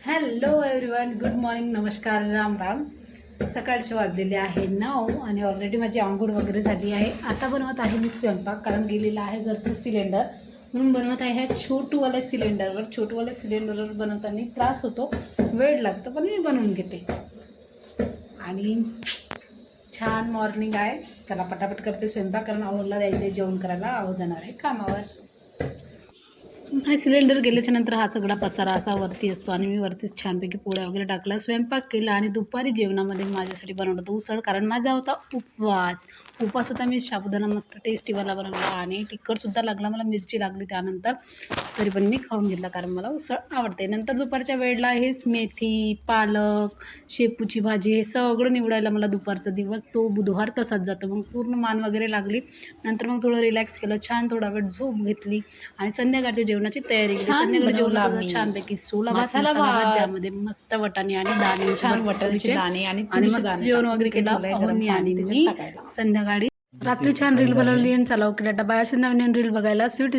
Hello everyone, good morning, नमस्कार, राम राम. सकाळचे वाजलेले आहे 9 आणि ऑलरेडी माझी आंघोळ वगैरे झाली आहे. आता बनवत आहे मी स्वयंपाक, कारण गेलेला आहे घरचं सिलेंडर, म्हणून बनवत आहे ह्या छोटूवाल्या सिलेंडरवर. छोटूवाल्या सिलेंडरवर बनवताना त्रास होतो, वेळ लागतो, पण मी बनवून घेते. आणि छान मॉर्निंग आहे. चला पटापट करते स्वयंपाक, कारण आवडला द्यायचं आहे, जेवण करायला आव जाणार आहे कामावर. हा सिलेंडर गेल्याच्या नंतर हा सगळा पसारा असा वरती असतो आणि मी वरतीच छानपैकी पोळ्या वगैरे टाकला, स्वयंपाक केला. आणि दुपारी जेवणामध्ये माझ्यासाठी बनवलं होतं उसळ, कारण माझा होता उपवास होता. मी साबुदाणा मस्त टेस्टीवाला बनवला आणि तिखटसुद्धा लागला, मला मिरची लागली त्यानंतर, तरी पण मी खाऊन घेतला कारण मला उसळ आवडते. नंतर दुपारच्या वेळेला हेच मेथी, पालक, शेपूची भाजी हे सगळं निवडायला मला दुपारचा दिवस, तो बुधवार तसाच जातो. मग पूर्ण मान वगैरे लागली. नंतर मग थोडं रिलॅक्स केलं, छान थोडा वेळ झोप घेतली आणि संध्याकाळच्या जेवणाची तयारी केली. संध्याकाळी जेवणाला छानपैकी सोला मसाला भात, ज्यामध्ये मस्त वटाणे आणि दाणे, छान वटाण्याचे दाणे आणि मस्त जेवण वगैरे केलं. आणि मी संध्याकाळी रात्री छान रील बनवली आणि चला ओके टाटा बाय. अशी नवीन रील बघायला स्वीट